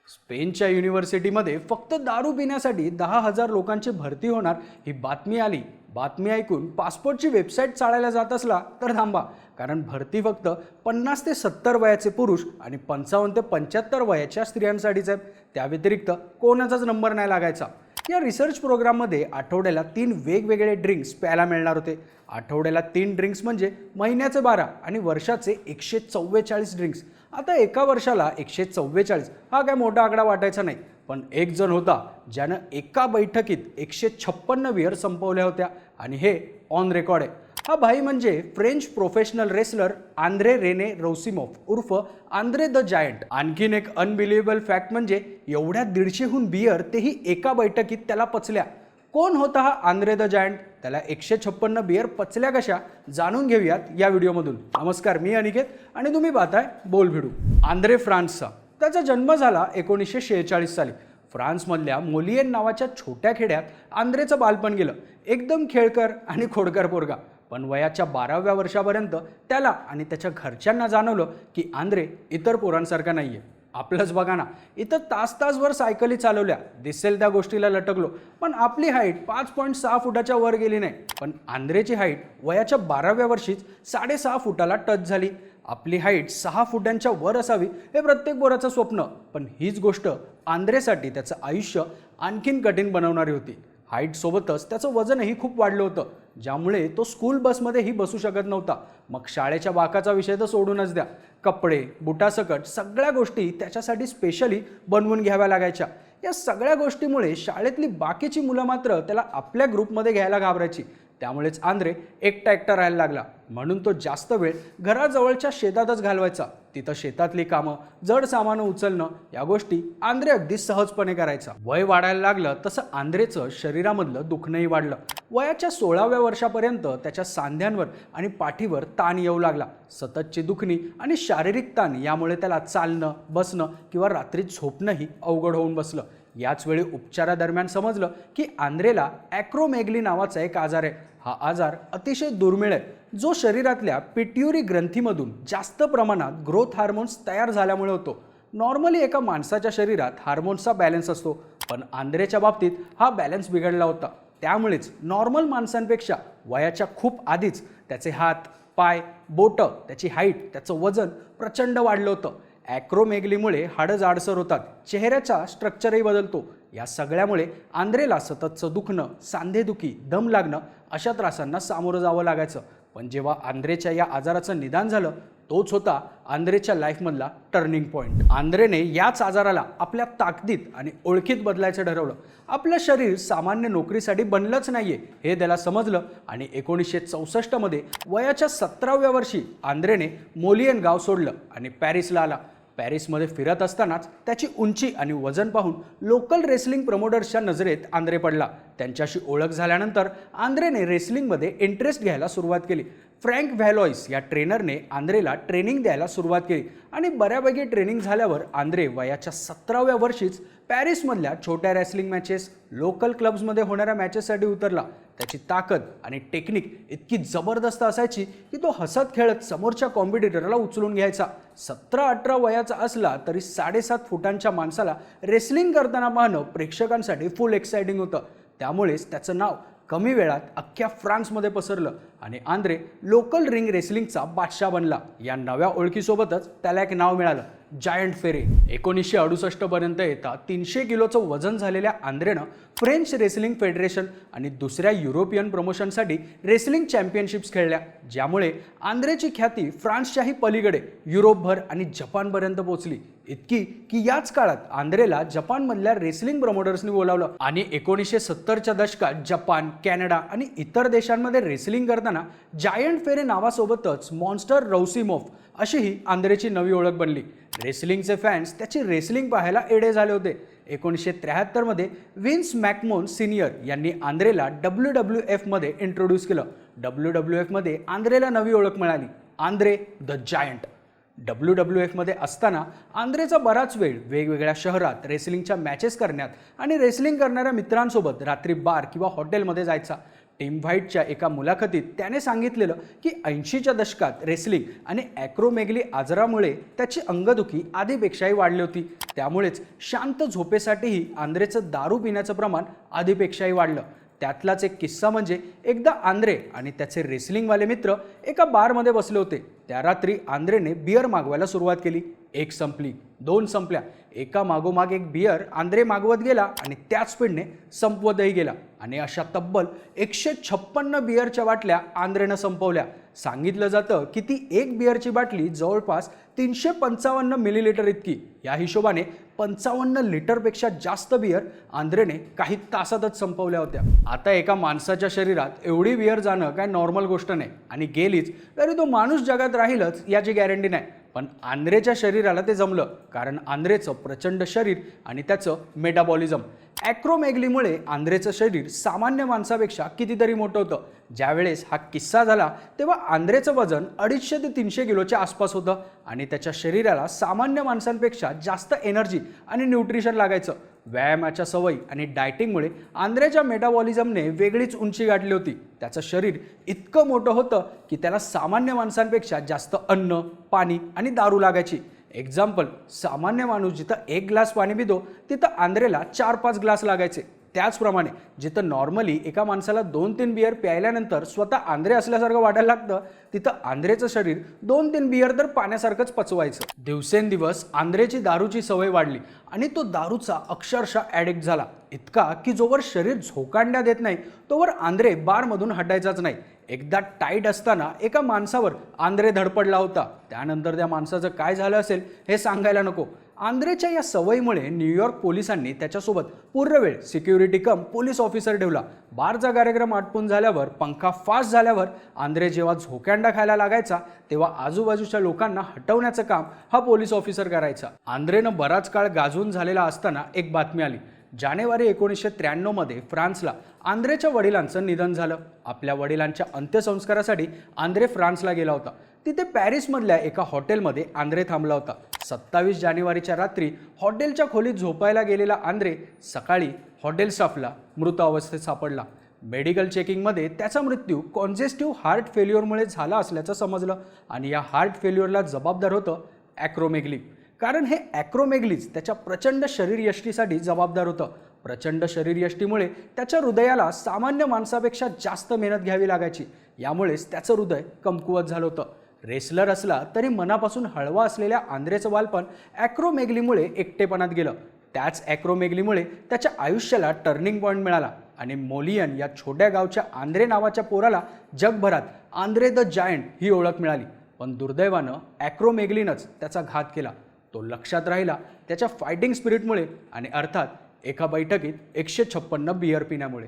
स्पेनच्या युनिव्हर्सिटीमध्ये फक्त दारू पिण्यासाठी 10,000 लोकांची भरती होणार ही बातमी आली. बातमी ऐकून पासपोर्टची वेबसाईट चाळायला जात असला तर थांबा, कारण भरती फक्त 50 ते 70 वयाचे पुरुष आणि 55 ते 75 वयाच्या स्त्रियांसाठीच आहे. त्या व्यतिरिक्त कोणाचाच नंबर नाही लागायचा. या रिसर्च प्रोग्राममध्ये आठवड्याला 3 वेगवेगळे ड्रिंक्स प्यायला मिळणार होते. आठवड्याला 3 ड्रिंक्स म्हणजे महिन्याचे 12 आणि वर्षाचे 144 ड्रिंक्स. आता एका वर्षाला 144 हा काय मोठा आकडा वाटायचा नाही, पण एक जण होता ज्यानं एका बैठकीत 156 बियर संपवल्या होत्या आणि हे ऑन रेकॉर्ड आहे. हा भाई म्हणजे French professional wrestler Andre Rene Roussimoff उर्फ आंद्रे द जायंट. आणखीन एक अनबिलिव्हेबल फॅक्ट म्हणजे एवढ्या 150हून बियर तेही एका बैठकीत त्याला पचल्या. कोण होता हा आंद्रे द जायंट? त्याला 156 बियर पचल्या कशा जाणून घेऊयात या व्हिडिओमधून. नमस्कार, मी अनिकेत आणि तुम्ही पाहताय बोल भिडू. आंद्रे फ्रान्सचा. त्याचा जन्म झाला 1946 साली. फ्रान्समधल्या मोलियन नावाच्या छोट्या खेड्यात आंद्रेचं बालपण गेलं. एकदम खेळकर आणि खोडकर पोरगा. पण वयाच्या 12व्या वर्षापर्यंत त्याला आणि त्याच्या घरच्यांना जाणवलं की आंद्रे इतर पोरांसारखा नाहीये. आपलंच बघा ना, इथं तासभर सायकली चालवल्या, दिसेल त्या गोष्टीला लटकलो, पण आपली हाईट 5.6 फुटाच्या वर गेली नाही. पण आंद्रेची हाईट वयाच्या 12व्या वर्षीच 6.5 फुटाला टच झाली. आपली हाईट 6 फुटांच्या वर असावी हे प्रत्येक पोराचं स्वप्न, पण हीच गोष्ट आंद्रेसाठी त्याचं आयुष्य आणखीन कठीण बनवणारी होती. हाईट सोबतच त्याचं वजनही खूप वाढलं होतं, ज्यामुळे तो स्कूल बसमध्येही बसू शकत नव्हता. मग शाळेच्या बाकाचा विषय तर सोडूनच द्या, कपडे बुटासकट सगळ्या गोष्टी त्याच्यासाठी स्पेशली बनवून घ्याव्या लागायच्या. या सगळ्या गोष्टीमुळे शाळेतली बाकीची मुलं मात्र त्याला आपल्या ग्रुपमध्ये घ्यायला घाबरायची. त्यामुळेच आंद्रे एकटा राहायला लागला. म्हणून तो जास्त वेळ घराजवळच्या शेतातच घालवायचा. तिथं शेतातली कामं, जड सामानं उचलणं या गोष्टी आंद्रे अगदी सहजपणे करायचा. वय वाढायला लागलं तसं आंद्रेचं शरीरामधलं दुखणंही वाढलं. वयाच्या 16व्या वर्षापर्यंत त्याच्या सांध्यांवर आणि पाठीवर ताण येऊ लागला. सततची दुखणी आणि शारीरिक ताण यामुळे त्याला चालणं, बसणं किंवा रात्री झोपणंही अवघड होऊन बसलं. याच वेळी उपचारादरम्यान समजलं की आंद्रेला ॲक्रोमेगली नावाचा एक आजार आहे. हा आजार अतिशय दुर्मिळ आहे, जो शरीरातल्या पिट्युरी ग्रंथीमधून जास्त प्रमाणात ग्रोथ हार्मोन्स तयार झाल्यामुळे होतो. नॉर्मली एका माणसाच्या शरीरात हार्मोन्सचा बॅलन्स असतो, पण आंद्रेच्या बाबतीत हा बॅलन्स बिघडला होता. त्यामुळेच नॉर्मल माणसांपेक्षा वयाच्या खूप आधीच त्याचे हात, पाय, बोटं, त्याची हाईट, त्याचं वजन प्रचंड वाढलं होतं. ॲक्रोमेगलीमुळे हाडं जाडसर होतात, चेहऱ्याचा स्ट्रक्चरही बदलतो. या सगळ्यामुळे आंद्रेला सततचं दुखणं, सांधेदुखी, दम लागणं अशा त्रासांना सामोरं जावं लागायचं. पण जेव्हा आंद्रेच्या या आजाराचं निदान झालं, तोच होता आंद्रेच्या लाईफमधला टर्निंग पॉईंट. आंद्रेने याच आजाराला आपल्या ताकदीत आणि ओळखीत बदलायचं ठरवलं. आपलं शरीर सामान्य नोकरीसाठी बनलंच नाहीये हे त्याला समजलं आणि 1964 मध्ये वयाच्या 17व्या वर्षी आंद्रेने मोलियन गाव सोडलं आणि पॅरिसला आला. पॅरिसमध्ये फिरत असतानाच त्याची उंची आणि वजन पाहून लोकल रेसलिंग प्रमोटर्सच्या नजरेत आंद्रे पडला. त्यांच्याशी ओळख झाल्यानंतर आंद्रेने रेसलिंगमध्ये इंटरेस्ट घ्यायला सुरुवात केली. फ्रँक व्हॅलॉइस या ट्रेनरने आंद्रेला ट्रेनिंग द्यायला सुरुवात केली आणि बऱ्यापैकी ट्रेनिंग झाल्यावर आंद्रे वयाच्या 17व्या वर्षीच पॅरिसमधल्या छोट्या रेसलिंग मॅचेस, लोकल क्लब्समध्ये होणाऱ्या मॅचेससाठी उतरला. त्याची ताकद आणि टेक्निक इतकी जबरदस्त असायची की तो हसत खेळत समोरच्या कॉम्पिटिटरला उचलून घ्यायचा. 17-18 वयाचा असला तरी 7.5 फुटांच्या माणसाला रेसलिंग करताना पाहणं प्रेक्षकांसाठी फुल एक्साइटिंग होतं. त्यामुळेच त्याचं नाव कमी वेळात अख्ख्या फ्रान्समध्ये पसरलं आणि आंद्रे लोकल रिंग रेसलिंगचा बादशाह बनला. या नव्या ओळखीसोबतच त्याला एक नाव मिळालं, जायंट फेरे. 1968 पर्यंत येता 300 किलोचं वजन झालेल्या आंद्रेनं फ्रेंच रेसलिंग फेडरेशन आणि दुसऱ्या युरोपियन प्रमोशनसाठी रेसलिंग चॅम्पियनशिप्स खेळल्या, ज्यामुळे आंद्रेची ख्याती फ्रान्सच्याही पलीकडे युरोपभर आणि जपानपर्यंत पोहोचली. इतकी की याच काळात आंद्रेला जपानमधल्या रेसलिंग प्रमोटर्सनी बोलावलं आणि 1970च्या दशकात जपान, कॅनडा आणि इतर देशांमध्ये रेसलिंग करताना जायंट फेरे नावासोबतच मॉन्स्टर रौसिमोफ अशीही आंद्रेची नवी ओळख बनली. रेसलिंगचे फॅन्स त्याची रेसलिंग पाहायला एडे झाले होते. 1973 मध्ये विन्स मॅकमोन सिनियर यांनी आंद्रेला WWF मध्ये इंट्रोड्यूस केलं. WWF मध्ये आंद्रेला नवी ओळख मिळाली, आंद्रे द जायंट. WWF मध्ये असताना आंद्रेचा बराच वेळ वेगवेगळ्या शहरात रेसलिंगच्या मॅचेस करण्यात आणि रेसलिंग करणाऱ्या मित्रांसोबत रात्री बार किंवा हॉटेलमध्ये जायचा. टिम व्हाईटच्या एका मुलाखतीत त्याने सांगितलेलं की 80च्या दशकात रेसलिंग आणि ॲक्रोमेगली आजारामुळे त्याची अंगदुखी आधीपेक्षाही वाढली होती. त्यामुळेच शांत झोपेसाठीही आंद्रेचं दारू पिण्याचं प्रमाण आधीपेक्षाही वाढलं. त्यातलाच एक किस्सा म्हणजे एकदा आंद्रे आणि त्याचे रेसलिंगवाले मित्र एका बारमध्ये बसले होते. त्या रात्री आंद्रेने बियर मागवायला सुरुवात केली. एक संपली, दोन संपल्या, एका मागोमाग एक बियर आंद्रे मागवत गेला आणि त्याच स्पीडने संपवतही गेला आणि अशा तब्बल 156 बियरच्या बाटल्या आंद्रेनं संपवल्या. सांगितलं जातं की ती एक बियरची बाटली जवळपास 355 मिलीलिटर इतकी. या हिशोबाने 55 लिटरपेक्षा जास्त बियर आंद्रेने काही तासातच संपवल्या होत्या. आता एका माणसाच्या शरीरात एवढी बियर जाणं काय नॉर्मल गोष्ट नाही आणि गेलीच तरी तो माणूस जगात राहीलच याची गॅरंटी नाही. पण आंद्रेच्या शरीराला ते जमलं, कारण आंद्रेचं प्रचंड शरीर आणि त्याचं मेटाबॉलिझम. ॲक्रोमेगलीमुळे आंद्रेचं शरीर सामान्य माणसापेक्षा कितीतरी मोठं होतं. ज्यावेळेस हा किस्सा झाला तेव्हा आंद्रेचं वजन 250 ते 300 किलोच्या आसपास होतं आणि त्याच्या शरीराला सामान्य माणसांपेक्षा जास्त एनर्जी आणि न्यूट्रिशन लागायचं. व्यायामाच्या सवयी आणि डायटिंगमुळे आंद्रेच्या मेटाबॉलिझमने वेगळीच उंची गाठली होती. त्याचं शरीर इतकं मोठं होतं की त्याला सामान्य माणसांपेक्षा जास्त अन्न, पाणी आणि दारू लागायची. एक्झाम्पल, सामान्य माणूस जिथं 1 ग्लास पाणी पितो तिथं आंद्रेला 4-5 ग्लास लागायचे. त्याचप्रमाणे जिथं नॉर्मली एका माणसाला 2-3 बियर प्यायल्यानंतर स्वतः आंद्रे असल्यासारखं वाटायला लागतं, तिथं आंद्रेचं शरीर 2-3 बियर तर पाण्यासारखंच पचवायचं. दिवसेंदिवस आंद्रेची दारूची सवय वाढली आणि तो दारूचा अक्षरशः ॲडिक्ट झाला. इतका की जोवर शरीर झोकांड्या देत नाही तोवर आंद्रे बारमधून हटायचाच नाही. एकदा टाईट असताना एका माणसावर आंद्रे धडपडला होता. त्यानंतर त्या माणसाचं काय झालं असेल हे सांगायला नको. आंद्रेच्या या सवयीमुळे न्यूयॉर्क पोलिसांनी त्याच्यासोबत पूर्ण वेळ सिक्युरिटी कम पोलीस ऑफिसर ठेवला. बारचा कार्यक्रम आटपून झाल्यावर, पंखा फास्ट झाल्यावर आंद्रे जेव्हा झोक्यांडा खायला लागायचा तेव्हा आजूबाजूच्या लोकांना हटवण्याचं काम हा पोलीस ऑफिसर करायचा. आंद्रेनं बराच काळ गाजून झालेला असताना एक बातमी आली. जानेवारी 1993 मध्ये फ्रान्सला आंद्रेच्या वडिलांचं निधन झालं. आपल्या वडिलांच्या अंत्यसंस्कारासाठी आंद्रे फ्रान्सला गेला होता. तिथे पॅरिसमधल्या एका हॉटेलमध्ये आंद्रे थांबला होता. 27 जानेवारीच्या रात्री हॉटेलच्या खोलीत झोपायला गेलेला आंद्रे सकाळी हॉटेल स्टाफला मृत अवस्थेत सापडला. मेडिकल चेकिंगमध्ये त्याचा मृत्यू कॉन्जेस्टिव्ह हार्ट फेल्युअरमुळे झाला असल्याचं समजलं आणि या हार्ट फेल्युअरला जबाबदार होतं ॲक्रोमेगली. कारण हे ॲक्रोमेगलीच त्याच्या प्रचंड शरीरयष्टीसाठी जबाबदार होतं. प्रचंड शरीरयष्टीमुळे त्याच्या हृदयाला सामान्य माणसापेक्षा जास्त मेहनत घ्यावी लागायची. यामुळेच त्याचं हृदय कमकुवत झालं होतं. रेसलर असला तरी मनापासून हळवा असलेल्या आंद्रेचं बालपण ॲक्रोमेगलीमुळे एकटेपणात गेलं. त्याच ॲक्रोमेगलीमुळे त्याच्या आयुष्याला टर्निंग पॉईंट मिळाला आणि मोलियन या छोट्या गावच्या आंद्रे नावाच्या पोराला जगभरात आंद्रे द जायंट ही ओळख मिळाली. पण दुर्दैवानं ॲक्रोमेगलीनंच त्याचा घात केला. तो लक्षात राहिला त्याच्या फायटिंग स्पिरिटमुळे आणि अर्थात एका बैठकीत 156 बियर पिण्यामुळे.